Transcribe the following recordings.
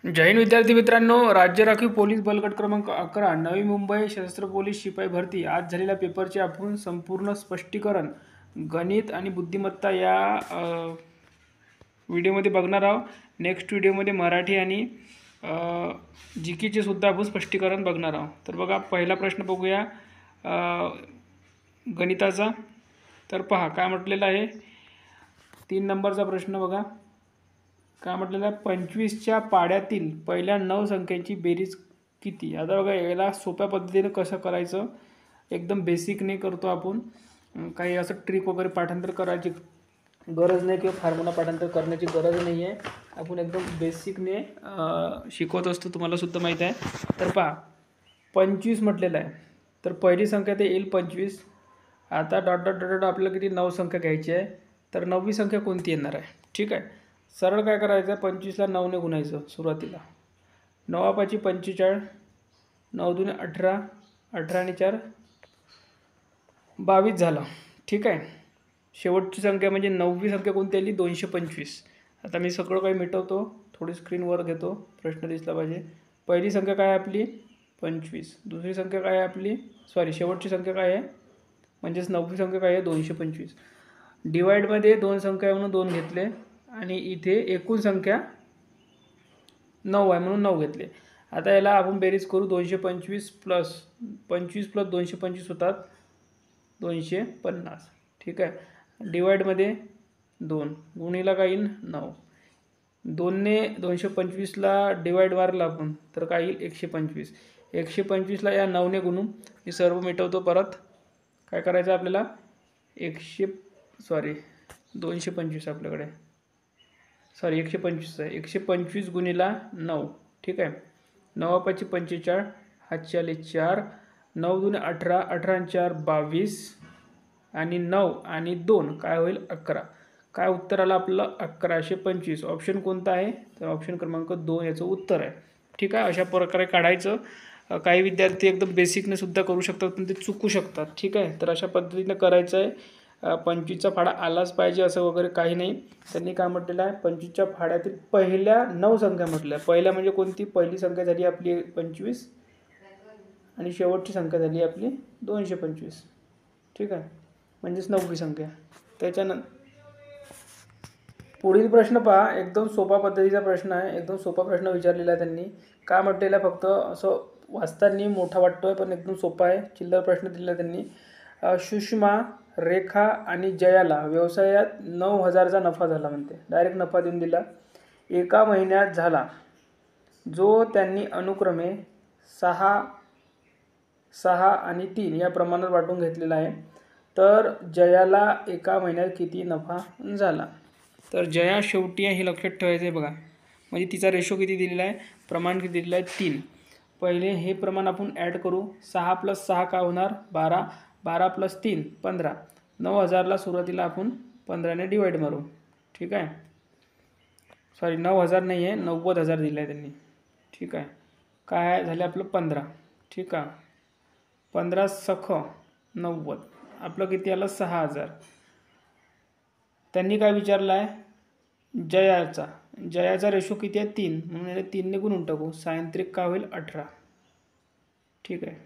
जय हिंद विद्यार्थी मित्रांनो, राज्य राखीव पोलीस बलगट क्रमांक 11 नवी मुंबई सशस्त्र पोलीस शिपाई भरती आज झालेल्या पेपरचे आपण संपूर्ण स्पष्टीकरण गणित आणि बुद्धिमत्ता या व्हिडिओमध्ये बघणार आहोत। नेक्स्ट व्हिडिओमध्ये मराठी आणि जीकेचे सुद्धा आपण स्पष्टीकरण बघणार आहोत। तर बघा, पहिला प्रश्न बघूया गणिताचा। तर पहा काय म्हटलेलं आहे, 3 नंबरचा प्रश्न बघा काय म्हटलेलं आहे, 25च्या पाड्यातील पहिल्या 9 संख्यांची बेरीज किती। आता बघा, याला सोप्या पद्धतीने कसं करायचं, एकदम बेसिकने करतो आपण। काही असं ट्रिक वगैरे पाठांतर करायची गरज नाही किंवा फॉर्म्युला पाठांतर करण्याची गरज नाही आहे। आपण एकदम बेसिकने शिकवत असतो, तुम्हाला सुद्धा माहीत आहे। तर पहा, 25 म्हटलेलं आहे, तर पहिली संख्या ते येईल 25। आता डॉट डॉट डॉट डॉट आपल्याला किती 9 संख्या घ्यायची आहे, तर 9वी संख्या कोणती येणार आहे। ठीक आहे, सरळ काय करायचं आहे, 25ला 9ने गुणायचं सुरुवातीला। 9 पाची 45, 9 दुने 18, 18 आणि 4 22 झालं। ठीक आहे, शेवटची संख्या म्हणजे 9वी संख्या कोणती आली, 225। आता मी सगळं काही मिटवतो, थोडी स्क्रीनवर घेतो, प्रश्न दिसला पाहिजे। पहिली संख्या काय आहे आपली 25, दुसरी संख्या काय आहे आपली, शेवटची संख्या काय आहे म्हणजेच 9वी संख्या काय आहे 225। डिवाइडमध्ये 2 संख्या आहे म्हणून 2 घेतले आणि इथे एकूण संख्या 9 आहे म्हणून 9 घेतले। आता याला आपण बेरीज करू, 225 प्लस 25 प्लस 225 होतात 250। ठीक आहे, डिवाइडमध्ये 2 गुणीला काय येईल 9, 2ने 225ला डिवाइड मारला आपण तर काय येईल 125। 125ला या 9ने गुणू, हे सर्व मिटवतो परत। काय करायचं आपल्याला, 225 आपल्याकडे 125 आहे, 125 गुणीला 9। ठीक आहे, 9 पाची 45, हातची आले 4, 9 दुने 18, 18 आणि 4 22 आणि 9 आणि 2 काय होईल 11। काय उत्तर आलं आपलं 1125। ऑप्शन कोणता आहे, तर ऑप्शन क्रमांक 2 याचं उत्तर आहे। ठीक आहे, अशा प्रकारे काढायचं। काही विद्यार्थी एकदम बेसिकने सुद्धा करू शकतात पण ते चुकू शकतात। ठीक आहे, तर अशा पद्धतीने करायचं आहे। 25चा फाडा आलाच पाहिजे असं वगैरे काही नाही। त्यांनी काय म्हटलेलं आहे, 25च्या फाड्यातील पहिल्या 9 संख्या म्हटल्या। पहिल्या म्हणजे कोणती, पहिली संख्या झाली आपली 25 आणि शेवटची संख्या झाली आपली 225। ठीक आहे, म्हणजेच 9वी संख्या। त्याच्यानंतर पुढील प्रश्न पहा, एकदम सोपा पद्धतीचा प्रश्न आहे, एकदम सोपा प्रश्न विचारलेला आहे त्यांनी। काय म्हटलेलं आहे, फक्त असं वाचताना मोठा वाटतोय पण एकदम सोपा आहे, चिल्लर प्रश्न दिलेला आहे त्यांनी। सुषमा, रेखा आणि जयाला व्यवसायात 9000चा नफा झाला म्हणते, डायरेक्ट नफा देऊन दिला। एका महिन्यात झाला, जो त्यांनी अनुक्रमे 6, 6 आणि 3 या प्रमाणात वाटून घेतलेला आहे। तर जयाला एका महिन्यात किती नफा झाला। तर जया शेवटी आहे हे लक्षात ठेवायचं आहे बघा, म्हणजे तिचा रेशो किती दिलेला आहे, प्रमाण किती दिलेलं आहे 3। पहिले हे प्रमाण आपण ॲड करू, 6 + 6 काय होणार 12, 12 + 3 15। 9000ला सुरुवातीला आपण 15ने डिवाइड मारू। ठीक आहे, 9000 नाही आहे, 90000 दिलं आहे त्यांनी। ठीक आहे, काय झाले आपलं 15। ठीक आहे, 15 सख 90, आपलं किती आलं 6000। त्यांनी काय विचारलं आहे, जयाचा रेशो किती आहे 3, म्हणून याला 3ने गुणून टाकू, सायंत्रिक काय होईल 18। ठीक आहे,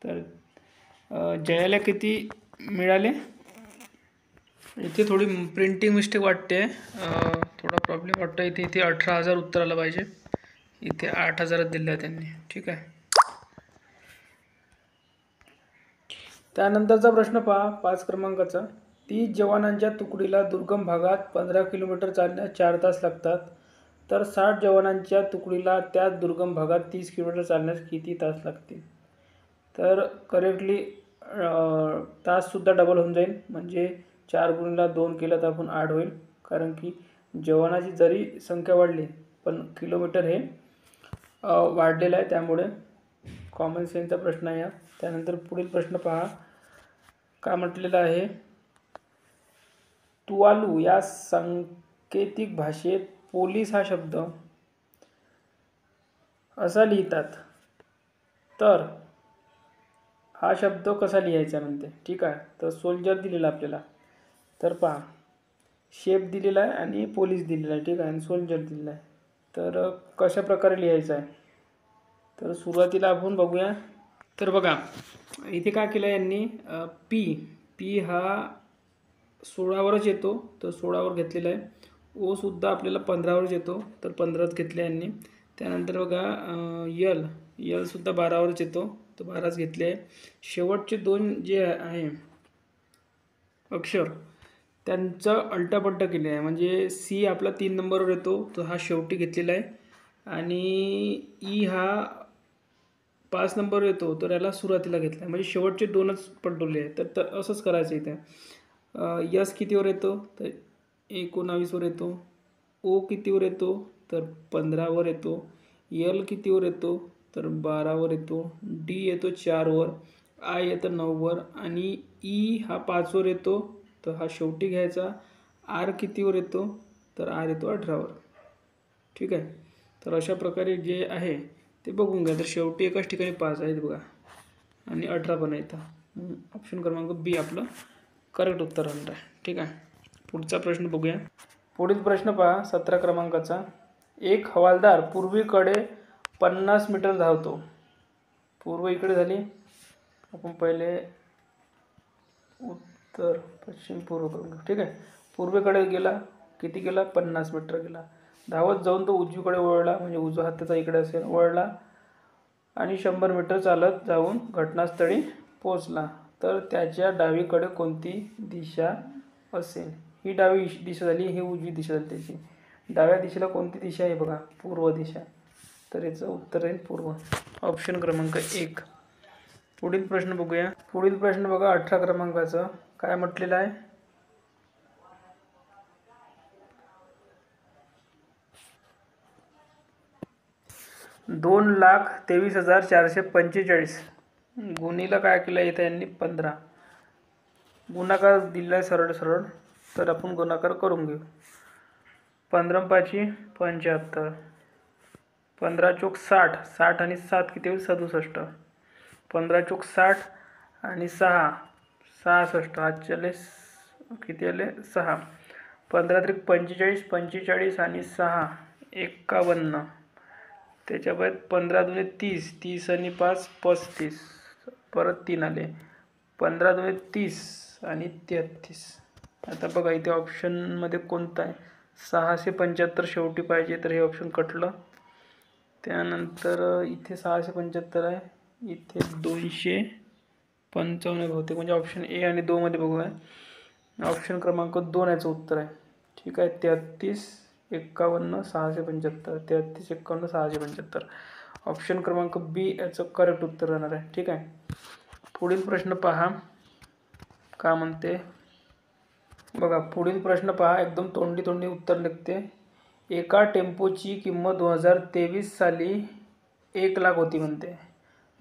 तर जयाला किती मिळाले, इथे थोडी प्रिंटिंग मिस्टेक वाटते, थोडा प्रॉब्लेम वाटतं इथे। 18,000 उत्तर आलं पाहिजे, इथे 8,000 दिलं आहे त्यांनी। ठीक आहे, त्यानंतरचा प्रश्न पहा 5 क्रमांकाचा। 30 जवानांच्या तुकडीला दुर्गम भागात 15 किलोमीटर चालण्यास 4 तास लागतात, तर 60 जवानांच्या तुकडीला त्याच दुर्गम भागात 30 किलोमीटर चालण्यास किती तास लागतील। तर करेक्टली ताससुद्धा डबल होऊन जाईल, म्हणजे 4 × 2 केलं तर आपण 8 होईल, कारण की जवानाची जरी संख्या वाढली पण किलोमीटर हे वाढलेलं आहे, त्यामुळे कॉमन सेन्सचा प्रश्न आहे। त्यानंतर पुढील प्रश्न पहा, काय म्हटलेलं आहे, तुवालू या सांकेतिक भाषेत पोलीस हा शब्द असा लिहितात, तर हा शब्द कसा लिहायचा म्हणते। ठीक आहे, तर सोल्जर दिलेला आपल्याला, तर पहा शेप दिलेला आहे आणि पोलीस दिलेला आहे। ठीक आहे, आणि सोल्जर दिलेला आहे, तर कशा प्रकारे लिहायचं आहे, तर सुरुवातीला आपण बघूया. तर बघा इथे काय केलं यांनी, पी पी हा 16वरच येतो, तर 16वर घेतलेला आहे. ओ सुद्धा आपल्याला 15वरच येतो, तर 15च घेतले यांनी. त्यानंतर बघा यल सुद्धा 12वरच येतो, तर 12च घेतले आहे. शेवटचे दोन जे आहे अक्षर त्यांचं अल्टापल्टा केले आहे. म्हणजे सी आपला 3 नंबरवर येतो, तर हा शेवटी घेतलेला आहे. आणि ई हा 5 नंबरवर येतो, तर याला सुरुवातीला घेतला आहे. म्हणजे शेवटचे दोनच पलटवले आहे. तर असंच करायचं इथे. यस कितीवर येतो, तर 19वर येतो. ओ कितीवर येतो, तर 15वर येतो. यल कितीवर येतो, तर 12वर येतो. डी येतो 4वर. आय येतं 9वर. आणि ई हा 5वर येतो, तर हा शेवटी घ्यायचा. आर कितीवर येतो, तर आर येतो 18वर. ठीक आहे. तर अशा प्रकारे जे आहे ते बघून घ्या. तर शेवटी एकाच ठिकाणी 5 आहेत बघा, आणि 18 पण येतं. ऑप्शन क्रमांक बी आपलं करेक्ट उत्तर राहणार आहे. ठीक आहे. पुढचा प्रश्न बघूया. पुढील प्रश्न पहा 17 क्रमांकाचा. एक हवालदार पूर्वेकडे 50 मीटर धावतो. पूर्व इकडे झाली, आपण पहिले उत्तर पश्चिम पूर्व करून घेऊ. ठीक आहे. पूर्वेकडे गेला, किती गेला, 50 मीटर गेला. धावत जाऊन तो उजवीकडे वळला, म्हणजे उजवा हात त्याचा इकडे असेल, वळला आणि 100 मीटर चालत जाऊन घटनास्थळी पोहोचला. तर त्याच्या डावीकडे कोणती दिशा असेल. ही डावी दिशा झाली, ही उजवी दिशा झाली त्याची. डाव्या दिशेला कोणती दिशा आहे बघा, पूर्व दिशा. तर याचं उत्तर आहे पूर्व, ऑप्शन क्रमांक 1. पुढील प्रश्न बघूया. पुढील प्रश्न बघा 18 क्रमांकाचं. काय म्हटलेलं आहे, 2,23,445 गुणीला काय केलं इथं यांनी 15. गुणाकार दिला सरळ सरळ, तर आपण गुणाकार करून घेऊ. 15 पाची 75, 15 चोक 60, 60 आणि 7 किती होईल 67, 15 चोक 60 आणि 6 66, आजच्याले किती आले 6, 15 त्रिक 45, 45 आणि 6 51, त्याच्याबाद 15 दुने 30, 30 आणि 5 35, परत 3 आले, 15 दुने 30 आणि 33. आता बघा इथे ऑप्शनमध्ये कोणतं आहे, 675 शेवटी पाहिजे, तर हे ऑप्शन कटलं. त्यानंतर इथे 675 आहे, इथे 255 बहुतेक, म्हणजे ऑप्शन ए आणि 2 मध्ये बघूया. ऑप्शन क्रमांक 2 याचं उत्तर आहे. ठीक आहे. 33 51 675, 33 51 675, ऑप्शन क्रमांक बी याचं करेक्ट उत्तर राहणार आहे. ठीक आहे. पुढील प्रश्न पहा का म्हणते बघा. पुढील प्रश्न पहा, एकदम तोंडी उत्तर निघते. एका टेम्पोची किंमत 2023 साली 1 लाख होती म्हणते.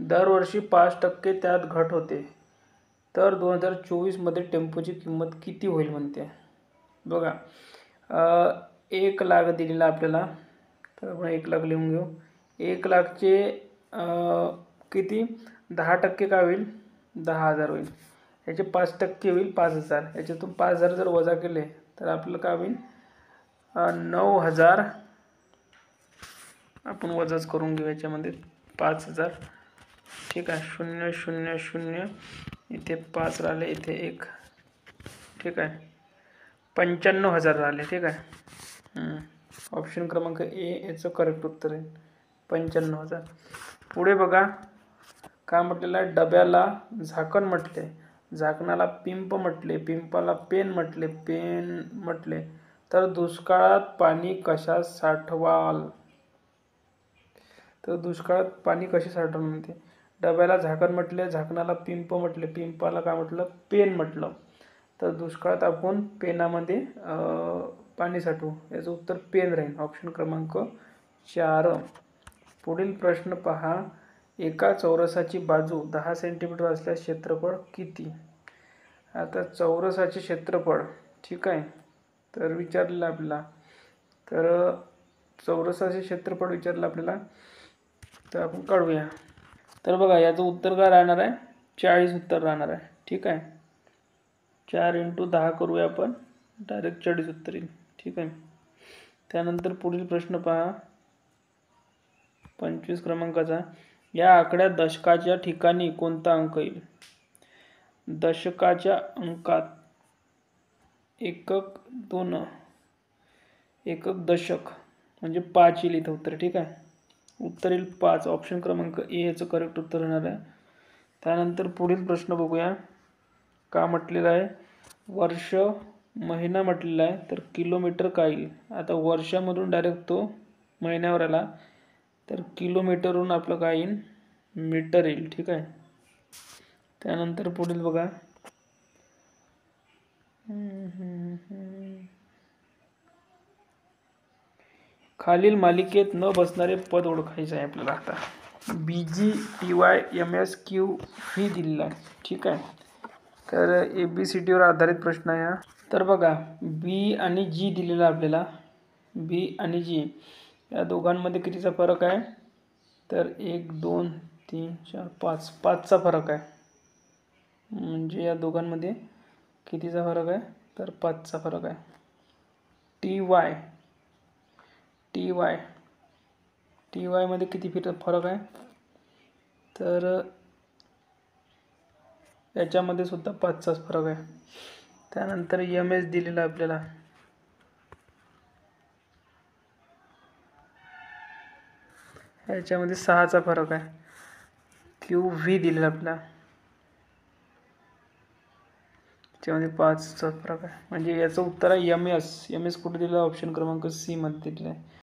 दरवर्षी 5% त्यात घट होते, तर 2024 मध्ये टेम्पोची किंमत किती होईल म्हणते. बघा 1 लाख दिलेला आपल्याला, तर आपण 1 लाख लिहून घेऊ. 1 लाखचे किती 10% काय होईल, 10,000 होईल. याचे 5% होईल 5,000. याच्यातून 5,000 जर वजा केले तर आपल्याला काय होईल 9,000. आपण वजाच करून घेऊ याच्यामध्ये 5,000. ठीक आहे. 0 0 0 इथे 5 राहिले, इथे 1. ठीक आहे. 95,000 राहिले. ठीक आहे. ऑप्शन क्रमांक ए याचं करेक्ट उत्तर आहे 95,000. पुढे बघा काय म्हटलेलं आहे, डब्याला झाकण म्हटले, झाकणाला पिंप म्हटले, पिंपाला पेन म्हटले, पेन म्हटले, तर दुष्काळात पाणी कशात साठवाल. तर दुष्काळात पाणी कसे साठवून म्हणते. डब्याला झाकण म्हटले, झाकणाला पिंप म्हटले, पिंपाला काय म्हटलं, पेन म्हटलं, तर दुष्काळात आपण पेनामध्ये पाणी साठवू. याचं उत्तर पेन राहील, ऑप्शन क्रमांक 4. पुढील प्रश्न पहा. एका चौरसाची बाजू 10 सेंटीमीटर असल्यास क्षेत्रफळ किती. आता चौरसाचे क्षेत्रफळ, ठीक आहे, तर विचारलेलं आपल्याला. तर चौरसाचे क्षेत्रफळ विचारलं आपल्याला, तर आपण काढूया. तर बघा याचं उत्तर काय राहणार आहे, 40 उत्तर राहणार आहे. ठीक आहे. 4 × 10 करूया आपण, डायरेक्ट 40 उत्तर येईल. ठीक आहे. त्यानंतर पुढील प्रश्न पहा. 25 क्रमांकाचा. या आकड्यात दशकाच्या ठिकाणी कोणता अंक येईल? दशकाच्या अंकात एकक, दोन, एकक दशक म्हणजे 5 येईल इथं उत्तर. ठीक आहे, उत्तर येईल 5. ऑप्शन क्रमांक ए याचं करेक्ट उत्तर होणार आहे. त्यानंतर पुढील प्रश्न बघूया. का म्हटलेला आहे? वर्ष, महिना म्हटलेला आहे, तर किलोमीटर काय येईल? आता वर्षामधून डायरेक्ट तो महिन्यावर आला, तर किलोमीटरहून आपलं काय येईल? मीटर येईल. ठीक आहे. त्यानंतर पुढील बघा. खालील मालिकेत न बसणारे पद ओळखायचे आहे आपल्याला. आता BG, TY, MS, Q, V दिलेला आहे. ठीक आहे, तर ABCD वर आधारित प्रश्न आहे हा. तर बघा, B आणि G दिलेला आपल्याला. B आणि G या दोघांमध्ये कितीचा फरक आहे? तर 1 2 3 4 5 5चा फरक आहे. म्हणजे या दोघांमध्ये कितीचा फरक आहे? तर 5चा फरक आहे. TY मध्ये किती फरक आहे? तर याच्यामध्ये सुद्धा 5चाच फरक आहे. त्यानंतर MS दिलेला आपल्याला. याच्यामध्ये 6चा फरक आहे. QV दिलेला आपल्याला, त्याच्यामध्ये 5चा फरक आहे. म्हणजे याचं उत्तर आहे MS. MS कुठे दिलं? ऑप्शन क्रमांक C मध्ये दिलेलं आहे.